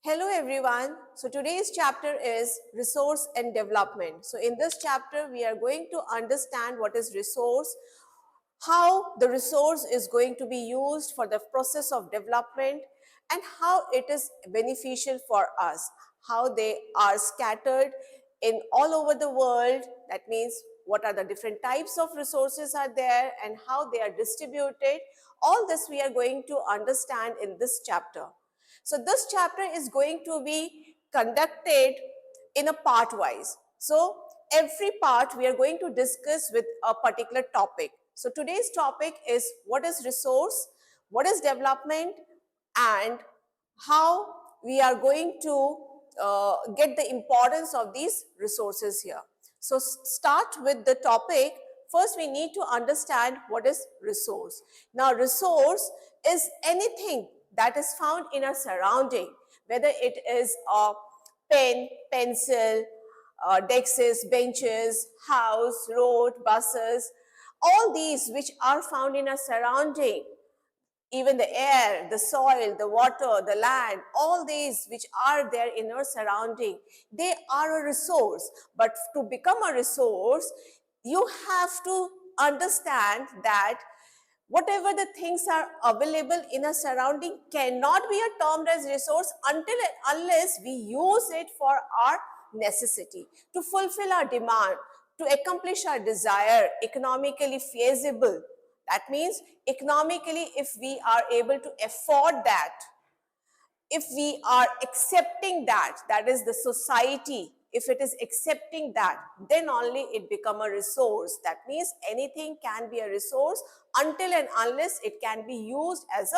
Hello everyone. So today's chapter is resource and development. So in this chapter we are going to understand what is resource, how the resource is going to be used for the process of development and how it is beneficial for us, how they are scattered in all over the world. That means what are the different types of resources are there and how they are distributed. All this we are going to understand in this chapter. So this chapter is going to be conducted in a part wise. So every part we are going to discuss with a particular topic. So today's topic is what is resource, what is development, and how we are going to get the importance of these resources here. So start with the topic. First, we need to understand what is resource. Now, resource is anything that is found in our surrounding, whether it is a pen, pencil, desks, benches, house, road, buses, all these which are found in our surrounding, even the air, the soil, the water, the land, all these which are there in our surrounding, they are a resource. But to become a resource, you have to understand that whatever the things are available in a surrounding cannot be termed as resource until and unless we use it for our necessity, to fulfill our demand, to accomplish our desire, economically feasible. That means economically, if we are able to afford that, if we are accepting that, that is the society, if it is accepting that, then only it become a resource. That means anything can be a resource until and unless it can be used as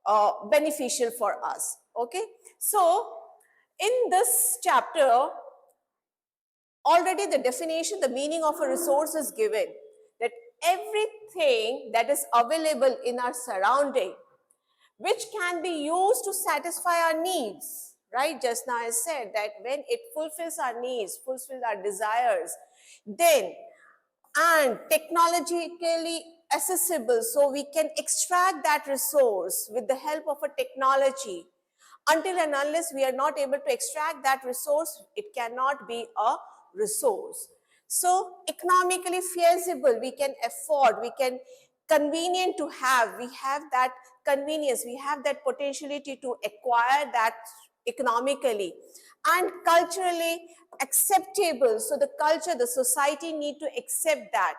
a beneficial for us. Okay. So in this chapter, already the definition, the meaning of a resource is given, that everything that is available in our surrounding which can be used to satisfy our needs, right? Just now I said that when it fulfills our needs, fulfills our desires, then, and technologically accessible, so we can extract that resource with the help of a technology. Until and unless we are not able to extract that resource, it cannot be a resource. So economically feasible, we can afford, we can convenient to have, we have that convenience, we have that potentiality to acquire that economically, and culturally acceptable. So the culture, the society need to accept that,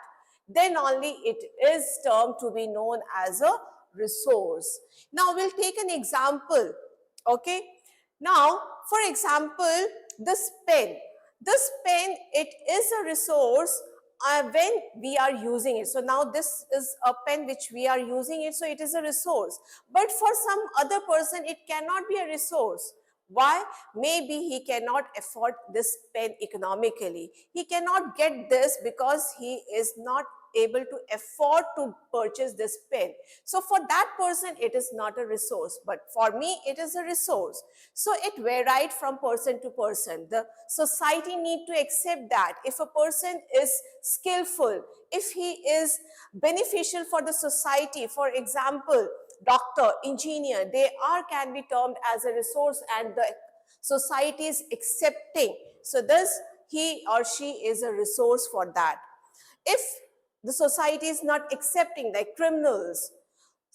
then only it is termed to be known as a resource. Now we'll take an example. Okay. Now, for example, this pen. This pen, it is a resource when we are using it. So now this is a pen which we are using it, so it is a resource. But for some other person, it cannot be a resource. Why? Maybe he cannot afford this pen economically. He cannot get this because he is not able to afford to purchase this pen. So for that person, it is not a resource, but for me, it is a resource. So it varies from person to person. The society need to accept that if a person is skillful, if he is beneficial for the society, for example, doctor, engineer, they are can be termed as a resource and the society is accepting. So thus, he or she is a resource for that. If the society is not accepting, like criminals,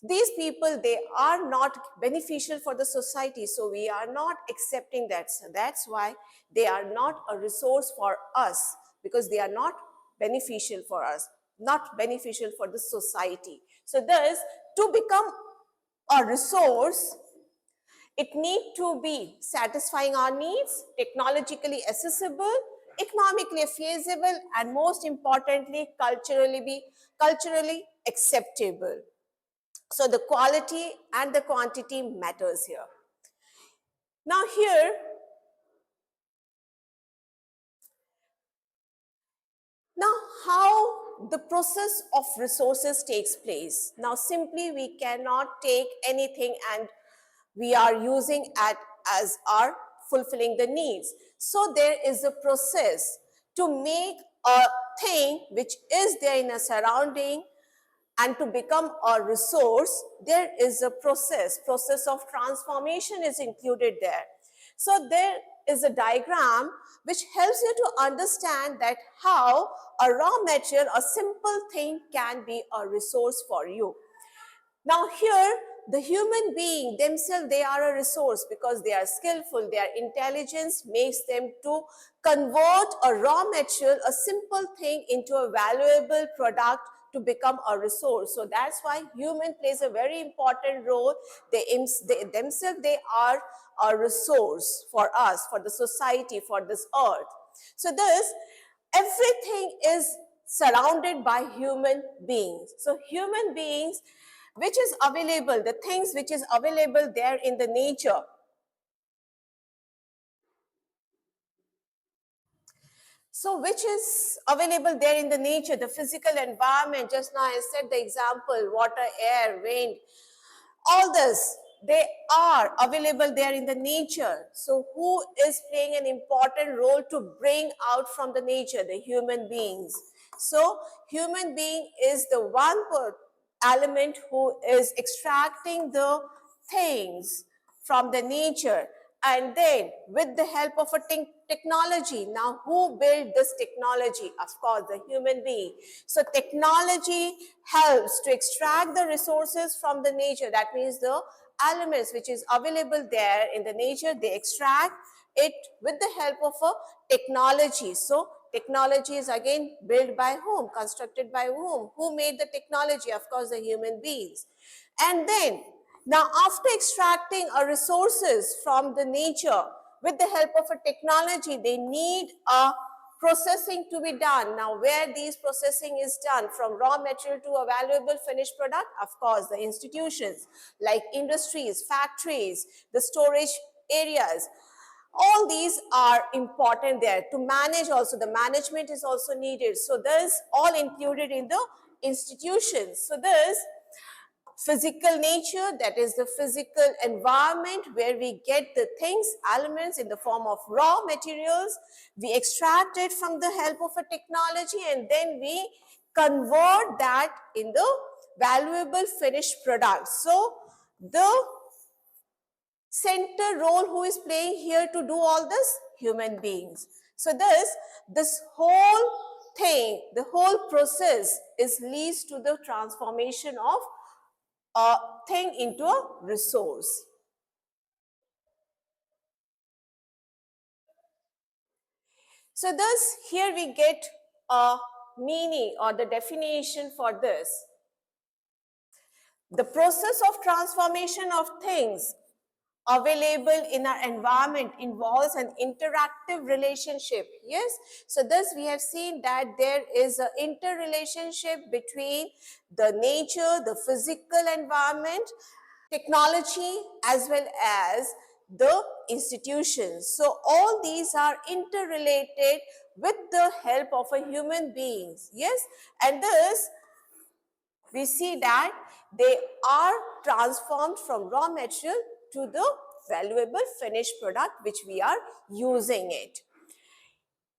these people, they are not beneficial for the society, so we are not accepting that. So that's why they are not a resource for us, because they are not beneficial for us, not beneficial for the society. So thus, to become a resource, it need to be satisfying our needs, technologically accessible, economically feasible, and most importantly, culturally acceptable. So the quality and the quantity matters here. Now here, now how the process of resources takes place. Now simply we cannot take anything and we are using it as our fulfilling the needs. So there is a process to make a thing which is there in a surrounding and to become a resource, there is a process of transformation is included there. So there is a diagram which helps you to understand that how a raw material, a simple thing, can be a resource for you. Now here, the human being themselves, they are a resource because they are skillful, their intelligence makes them to convert a raw material, a simple thing, into a valuable product to become a resource. So that's why human plays a very important role. They themselves, they are a resource for us, for the society, for this earth. So this, everything is surrounded by human beings. So human beings, which is available, the things which is available there in the nature. So which is available there in the nature, the physical environment. Just now I said the example, water, air, wind, all this, they are available there in the nature. So who is playing an important role to bring out from the nature? The human beings. So human being is the one element who is extracting the things from the nature, and then with the help of a technology. Now who built this technology? Of course, the human being. So technology helps to extract the resources from the nature. That means the elements which is available there in the nature, they extract it with the help of a technology. So technology is again built by whom? Constructed by whom? Who made the technology? Of course, the human beings. And then, now after extracting our resources from the nature with the help of a technology, they need a processing to be done. Now where these processing is done, from raw material to a valuable finished product? Of course, the institutions like industries, factories, the storage areas. All these are important there. To manage also, the management is also needed. So this all included in the institutions. So this physical nature, that is the physical environment where we get the things, elements in the form of raw materials. We extract it from the help of a technology, and then we convert that in the valuable finished product. So the center role who is playing here to do all this? Human beings. So this whole thing, the whole process leads to the transformation of a thing into a resource. So thus here we get a meaning or the definition for this. The process of transformation of things available in our environment involves an interactive relationship. Yes, so thus we have seen that there is an interrelationship between the nature, the physical environment, technology, as well as the institutions. So all these are interrelated with the help of a human beings. Yes, and thus we see that they are transformed from raw material to the valuable finished product which we are using it.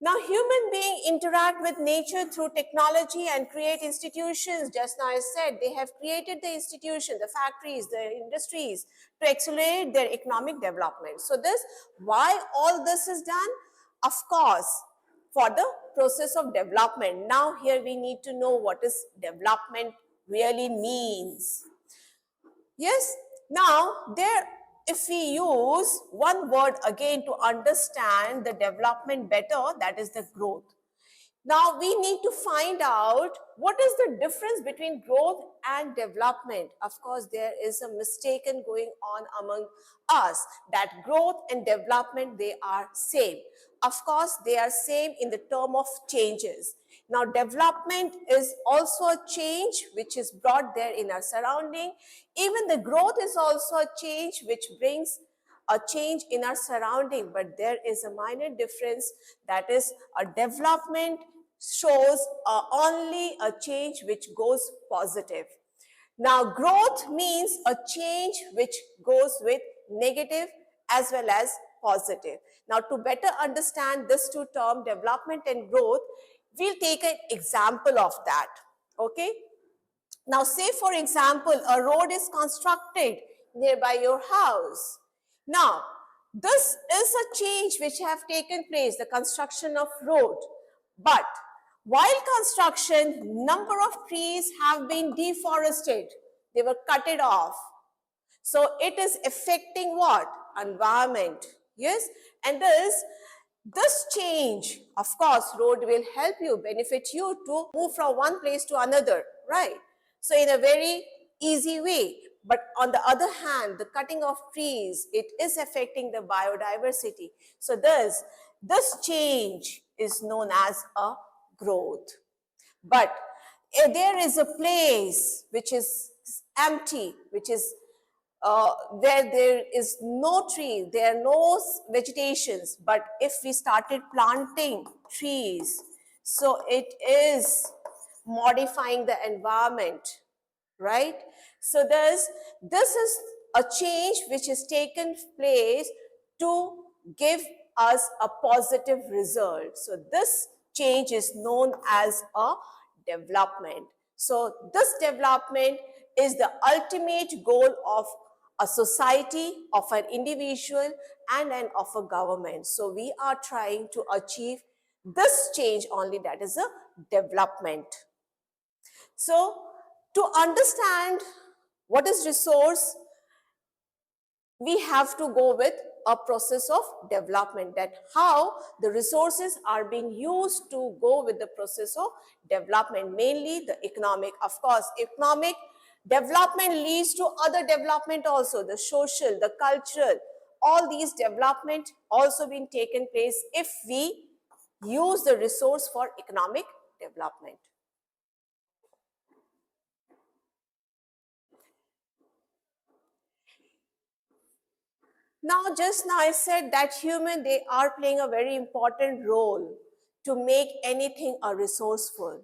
Now, human beings interact with nature through technology and create institutions. Just now I said, they have created the institution, the factories, the industries to accelerate their economic development. So this, why all this is done? Of course, for the process of development. Now here we need to know what is development really means. Yes, now there, if we use one word again to understand the development better, that is the growth. Now we need to find out what is the difference between growth and development. Of course, there is a mistaken going on among us that growth and development, they are same. Of course, they are same in the term of changes. Now, development is also a change which is brought there in our surrounding. Even the growth is also a change which brings a change in our surrounding, but there is a minor difference, that is a development shows only a change which goes positive. Now, growth means a change which goes with negative as well as positive. Now, to better understand this two terms, development and growth, we'll take an example of that. Okay. Now, say for example, a road is constructed nearby your house. Now, this is a change which have taken place, the construction of road. But while construction, number of trees have been deforested. They were cut it off. So it is affecting what? Environment. Yes. And this change, of course, road will help you, benefit you to move from one place to another, right? So in a very easy way. But on the other hand, the cutting of trees, it is affecting the biodiversity. So this change is known as a growth. But there is a place which is empty, which is where there is no tree, there are no vegetations. But if we started planting trees, so it is modifying the environment, right? So this is a change which has taken place to give us a positive result. So this change is known as a development. So this development is the ultimate goal of a society, of an individual, and of a government. So we are trying to achieve this change only, that is a development. So to understand what is resource, we have to go with a process of development, that how the resources are being used to go with the process of development, mainly the economic. Of course, economic development leads to other development also, the social, the cultural, all these development also been taken place if we use the resource for economic development. Now, just now I said that human, they are playing a very important role to make anything a resourceful.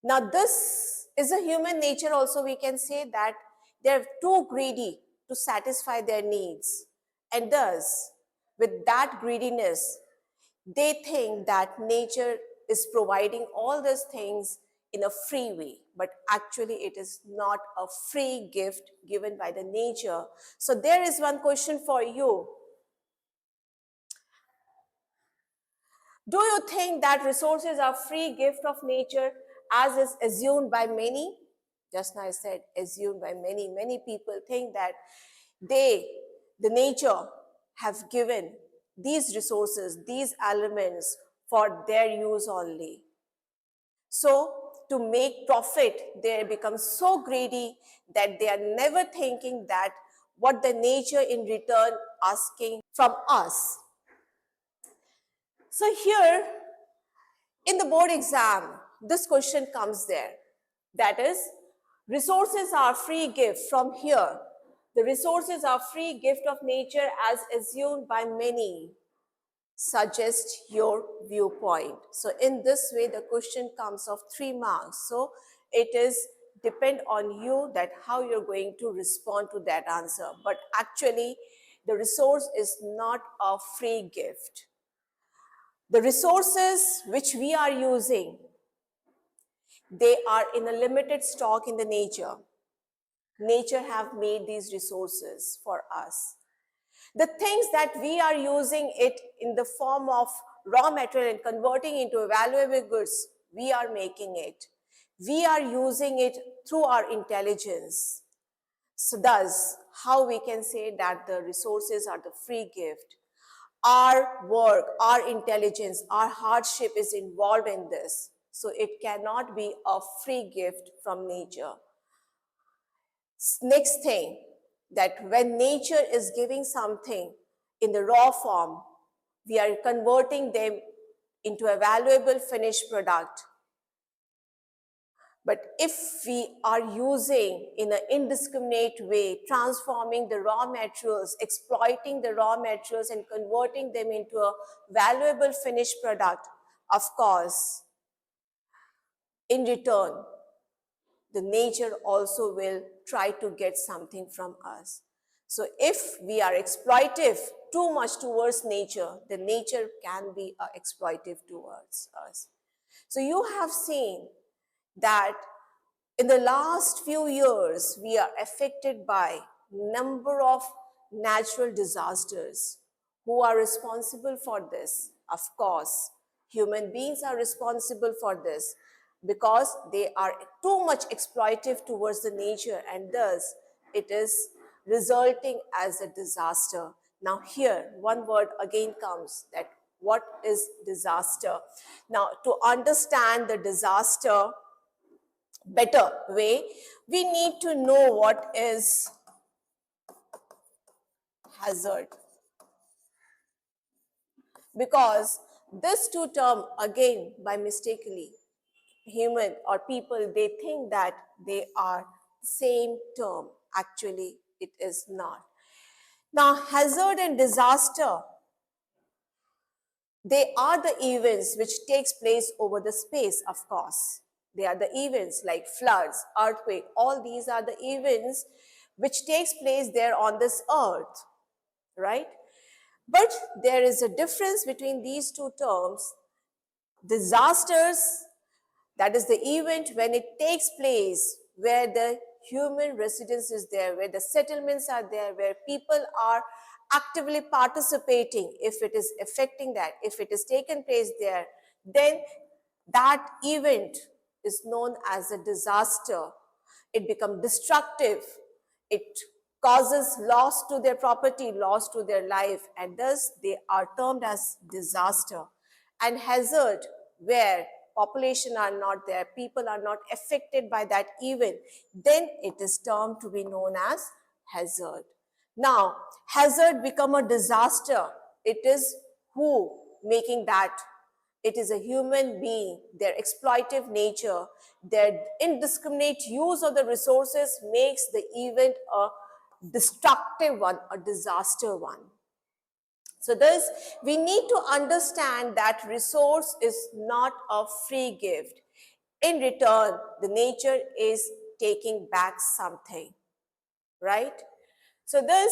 Now, this is a human nature also, we can say that they're too greedy to satisfy their needs. And thus, with that greediness, they think that nature is providing all these things in a free way, but actually it is not a free gift given by the nature. So there is one question for you. Do you think that resources are free gift of nature as is assumed by many? Just now I said assumed by many. Many people think that the nature have given these resources, these elements for their use only. So to make profit, they become so greedy that they are never thinking that what the nature in return asking from us. So here in the board exam, this question comes there. That is, resources are free gift from here. The resources are free gift of nature as assumed by many. Suggest your viewpoint. So in this way, the question comes of 3 marks. So it is depend on you that how you're going to respond to that answer. But actually, the resource is not a free gift. The resources which we are using, they are in a limited stock in the nature. Nature have made these resources for us. The things that we are using it in the form of raw material and converting into valuable goods, we are making it. We are using it through our intelligence. So thus, how we can say that the resources are the free gift. Our work, our intelligence, our hardship is involved in this. So it cannot be a free gift from nature. Next thing, that when nature is giving something in the raw form, we are converting them into a valuable finished product. But if we are using in an indiscriminate way, transforming the raw materials, exploiting the raw materials and converting them into a valuable finished product, of course, in return, the nature also will try to get something from us. So if we are exploitive too much towards nature, the nature can be exploitive towards us. So you have seen that In the last few years, we are affected by number of natural disasters. Who are responsible for this? Of course, human beings are responsible for this because they are too much exploitive towards the nature, and thus it is resulting as a disaster. Now here, one word again comes, that what is disaster? Now, to understand the disaster better way, we need to know what is hazard, because this two term again by mistakenly human or people, they think that they are same term. Actually it is not. Now hazard and disaster, they are the events which takes place over the space. Of course, they are the events like floods, earthquake, all these are the events which takes place there on this earth, right? But there is a difference between these two terms. Disasters, that is the event when it takes place where the human residence is there, where the settlements are there, where people are actively participating. If it is affecting that, if it is taken place there, then that event is known as a disaster. It becomes destructive. It causes loss to their property, loss to their life, and thus they are termed as disaster. And hazard, where population are not there, people are not affected by that event, then it is termed to be known as hazard. Now, hazard become a disaster. It is who making that? It is a human being, their exploitive nature, their indiscriminate use of the resources makes the event a destructive one, a disaster one. So thus, we need to understand that resource is not a free gift. In return, the nature is taking back something, right? So thus,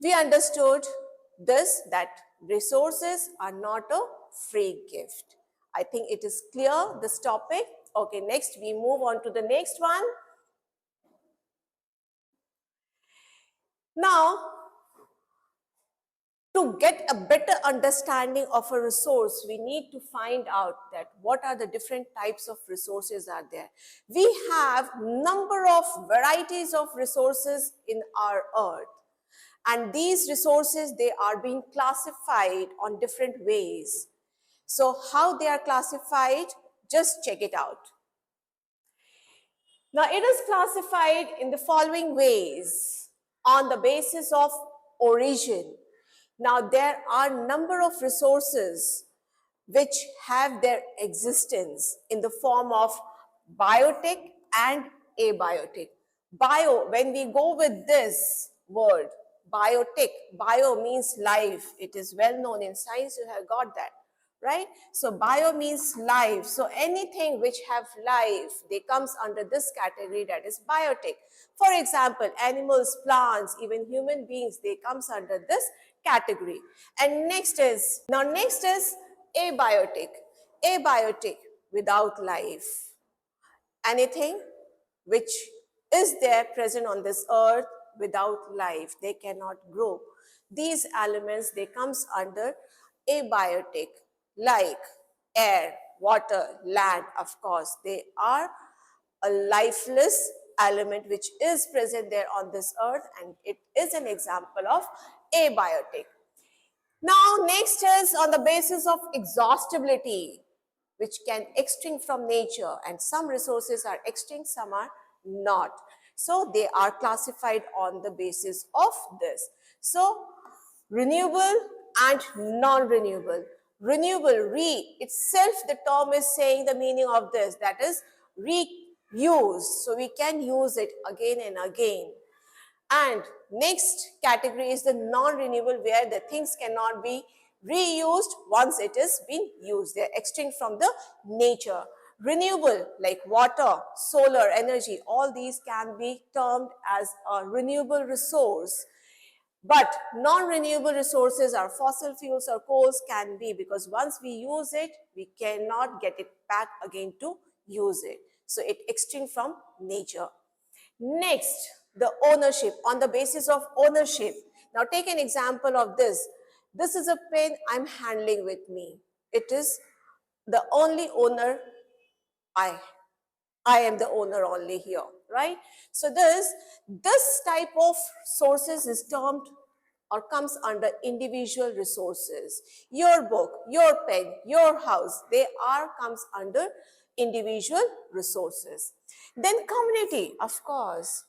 we understood this, that resources are not a free gift. I think it is clear, this topic. Okay, next we move on to the next one. Now, to get a better understanding of a resource, we need to find out that what are the different types of resources are there. We have number of varieties of resources in our earth. And these resources, they are being classified on different ways. So how they are classified, just check it out. Now it is classified in the following ways on the basis of origin. Now there are number of resources which have their existence in the form of biotic and abiotic. Bio, when we go with this word, biotic, bio means life. It is well known in science, you have got that, right? So bio means life. So anything which have life, they comes under this category, that is biotic. For example, animals, plants, even human beings, they comes under this category. And next is abiotic. Abiotic, without life. Anything which is there present on this earth without life, they cannot grow. These elements, they comes under abiotic, like air, water, land. Of course, they are a lifeless element which is present there on this earth, and it is an example of abiotic. Now, next is on the basis of exhaustibility, which can extinct from nature, and some resources are extinct, some are not. So they are classified on the basis of this. So renewable and non-renewable. Renewable, itself the term is saying the meaning of this, that is reuse. So we can use it again and again. And next category is the non-renewable, where the things cannot be reused once it is been used. They are extinct from the nature. Renewable, like water, solar energy, all these can be termed as a renewable resource. But non-renewable resources are fossil fuels or coals can be, because once we use it, we cannot get it back again to use it. So it extinct from nature. Next, the ownership, on the basis of ownership. Now take an example of this. This is a pen I'm handling with me. It is the only owner I. I am the owner only here, right? So this type of sources is termed or comes under individual resources. Your book, your pen, your house, they are comes under individual resources. Then community, of course.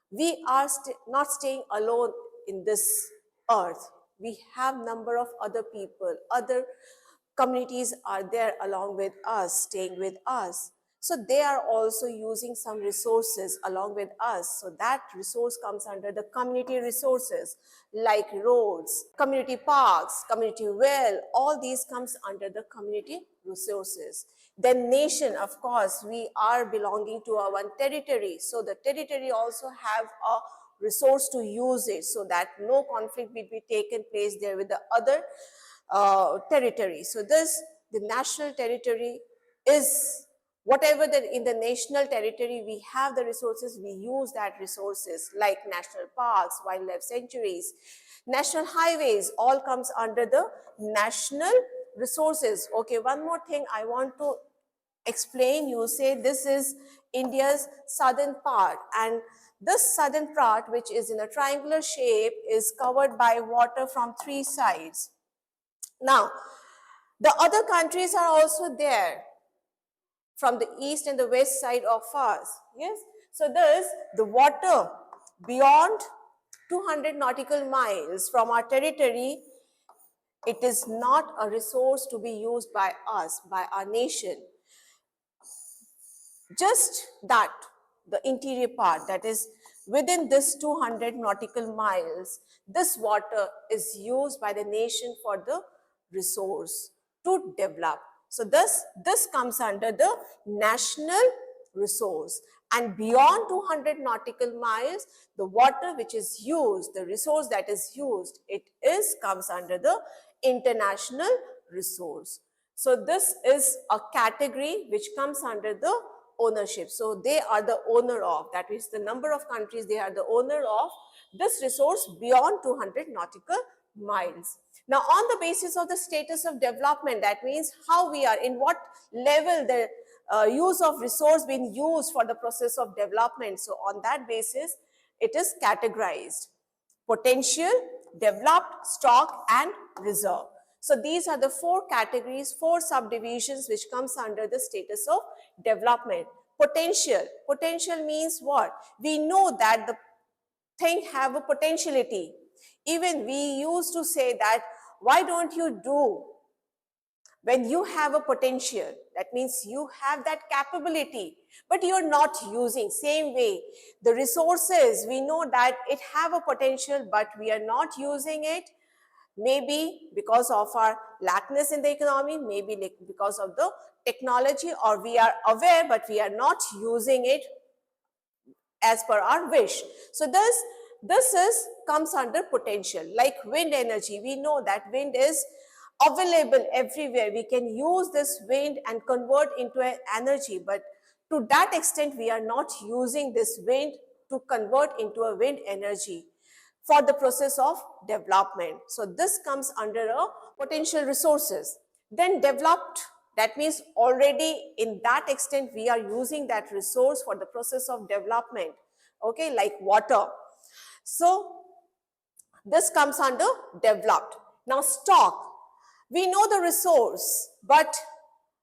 We are not staying alone in this earth. We have number of other people, other communities are there along with us, staying with us. So they are also using some resources along with us. So that resource comes under the community resources like roads, community parks, community well, all these comes under the community resources. Then nation, of course, we are belonging to our one territory. So the territory also have a resource to use it so that no conflict will be taken place there with the other territory. So the national territory is whatever that in the national territory we have the resources, we use that resources like national parks, wildlife sanctuaries, national highways, all comes under the national resources. Okay, one more thing I want to explain. You say this is India's southern part, and this southern part, which is in a triangular shape, is covered by water from three sides. Now, the other countries are also there from the east and the west side of us. Yes. So thus the water beyond 200 nautical miles from our territory, it is not a resource to be used by us, by our nation. Just that, the interior part, that is within this 200 nautical miles, this water is used by the nation for the resource to develop. So this comes under the national resource, and beyond 200 nautical miles, the water which is used, the resource that is used, it comes under the international resource. So this is a category which comes under the ownership. So they are the owner of, that is the number of countries, they are the owner of this resource beyond 200 nautical miles. Now on the basis of the status of development, that means how we are, in what level the use of resource being used for the process of development. So on that basis, it is categorized: potential, developed, stock and reserve. So these are the four categories, four subdivisions which comes under the status of development. Potential. Potential means what? We know that the thing have a potentiality. Even we used to say that, why don't you do? When you have a potential, that means you have that capability, but you're not using. Same way, the resources, we know that it have a potential, but we are not using it. Maybe because of our lackness in the economy, maybe because of the technology, or we are aware, but we are not using it as per our wish. So this comes under potential. Like wind energy, we know that wind is available everywhere. We can use this wind and convert into an energy, but to that extent we are not using this wind to convert into a wind energy for the process of development. So this comes under a potential resources. Then developed, that means already in that extent we are using that resource for the process of development. Okay, like water. So this comes under developed. Now stock, we know the resource, but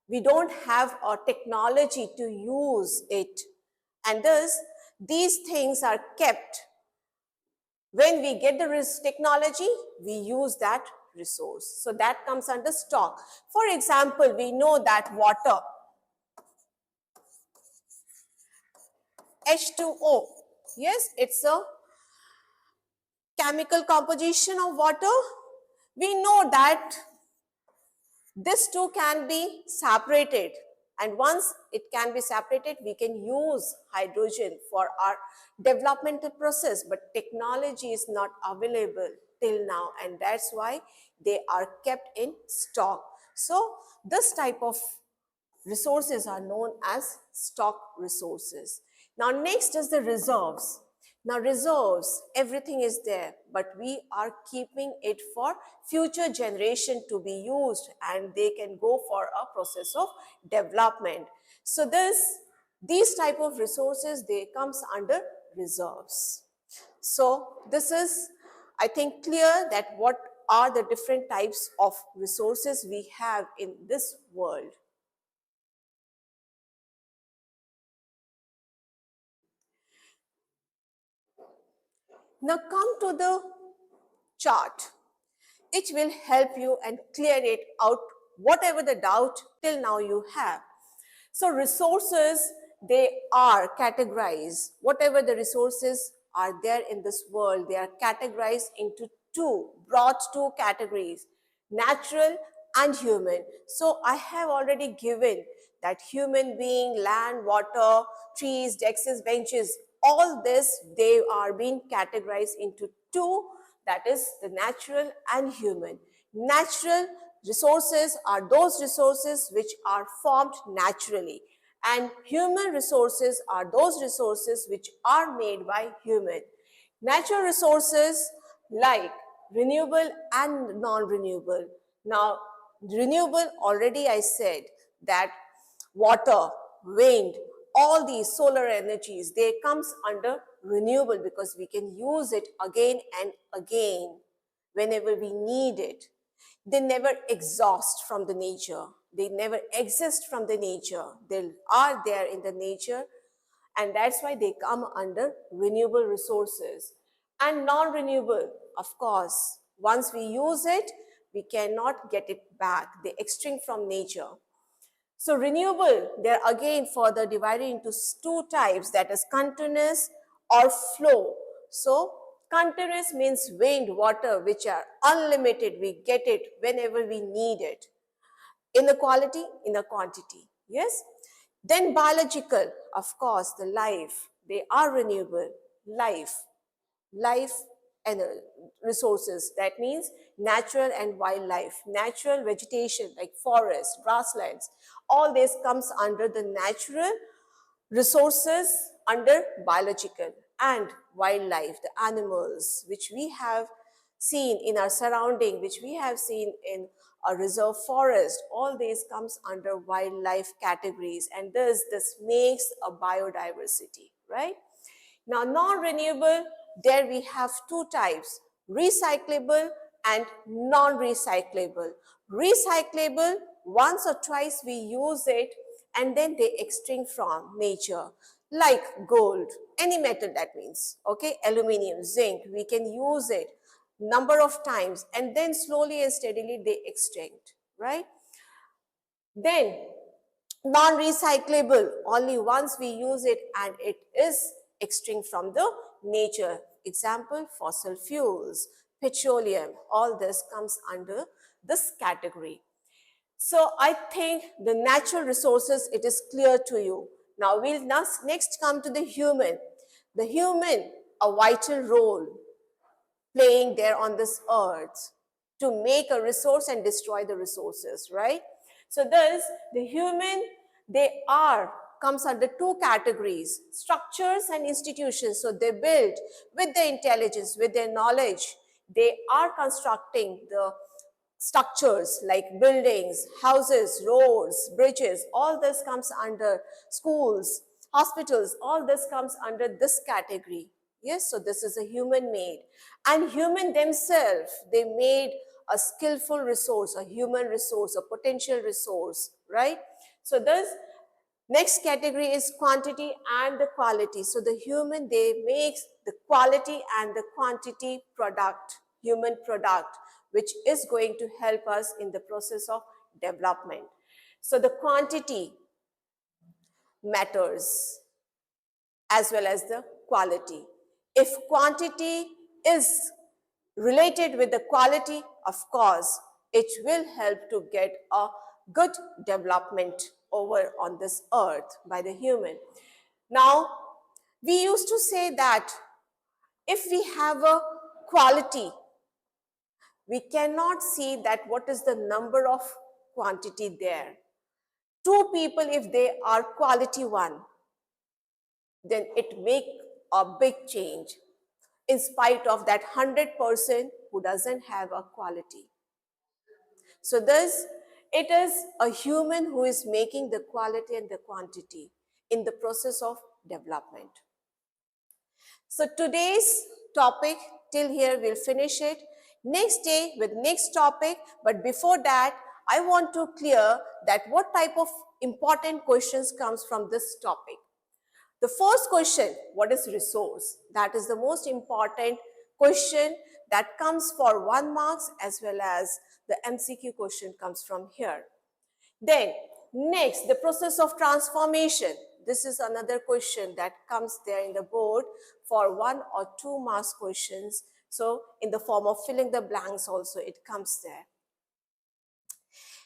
we don't have a technology to use it, and thus these things are kept. When we get the technology, we use that resource. So that comes under stock. For example, we know that water, H2O, yes, it's a chemical composition of water. We know that this two can be separated, and once it can be separated, we can use hydrogen for our developmental process, but technology is not available till now, and that's why they are kept in stock. So this type of resources are known as stock resources. Now next is the reserves. Now reserves, everything is there, but we are keeping it for future generation to be used, and they can go for a process of development. So these type of resources, they comes under reserves. So this is, I think, clear that what are the different types of resources we have in this world. Now come to the chart. It will help you and clear it out, whatever the doubt till now you have. So resources, they are categorized. Whatever the resources are there in this world, they are categorized into broad two categories, natural and human. So I have already given that human being, land, water, trees, desks, benches, all this, they are being categorized into two, that is the natural and human. Natural resources are those resources which are formed naturally, and human resources are those resources which are made by human. Natural resources like renewable and non-renewable. Now, renewable, already I said that water, wind, all these solar energies, they comes under renewable because we can use it again and again whenever we need it. They never exhaust from the nature. They never exist from the nature. They are there in the nature, and that's why they come under renewable resources. And non-renewable, of course, once we use it, we cannot get it back. They extinct from nature. So renewable, they're again further divided into two types, that is continuous or flow. So continuous means wind, water, which are unlimited. We get it whenever we need it. In the quality, in the quantity. Yes. Then biological, of course, the life. They are renewable. Life and resources. That means natural and wildlife, natural vegetation like forests, grasslands. All this comes under the natural resources, under biological, and wildlife, the animals which we have seen in our surrounding, which we have seen in a reserve forest. All this comes under wildlife categories, and this makes a biodiversity, right? Now, non-renewable, there we have two types, recyclable and non-recyclable. Recyclable, once or twice we use it and then they extinct from nature, like gold, any metal, that means, okay, aluminium, zinc, we can use it number of times and then slowly and steadily they extinct, right? Then non-recyclable, only once we use it and it is extinct from the nature. Example, fossil fuels, petroleum, all this comes under this category. So I think the natural resources, it is clear to you. Now we'll next come to the human. The human, a vital role playing there on this earth to make a resource and destroy the resources, right? So thus, the human, they are, comes under two categories, structures and institutions. So they build with their intelligence, with their knowledge, they are constructing the structures like buildings, houses, roads, bridges, all this comes under schools, hospitals, all this comes under this category. Yes, so this is a human made. And human themselves, they made a skillful resource, a human resource, a potential resource, right? So this next category is quantity and the quality. So the human, they make the quality and the quantity product, human product, which is going to help us in the process of development. So the quantity matters as well as the quality. If quantity is related with the quality, of course, it will help to get a good development over on this earth by the human. Now, we used to say that if we have a quality, we cannot see that what is the number of quantity there. Two people, if they are quality one, then it make a big change in spite of that 100% who doesn't have a quality. So thus, it is a human who is making the quality and the quantity in the process of development. So today's topic, till here we'll finish it. Next day with next topic, but before that, I want to clear that what type of important questions comes from this topic. The first question, what is resource? That is the most important question that comes for 1 marks, as well as the MCQ question comes from here. Then next, the process of transformation. This is another question that comes there in the board for 1 or 2 marks questions. So in the form of filling the blanks also it comes there.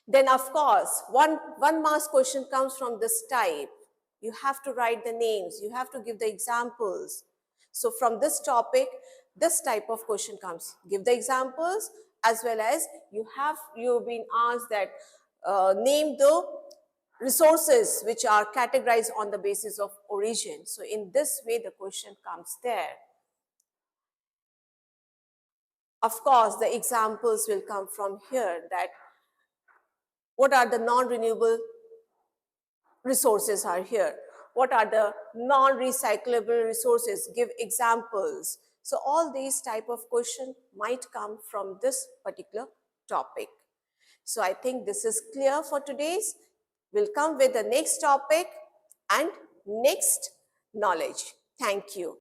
Then of course, one marks question comes from this type. You have to write the names, you have to give the examples. So from this topic, this type of question comes. Give the examples, as well as you've been asked that name the resources which are categorized on the basis of origin. So in this way, the question comes there. Of course, the examples will come from here, that what are the non-renewable resources are here. What are the non-recyclable resources? Give examples. So all these type of questions might come from this particular topic. So I think this is clear for today's. We'll come with the next topic and next knowledge. Thank you.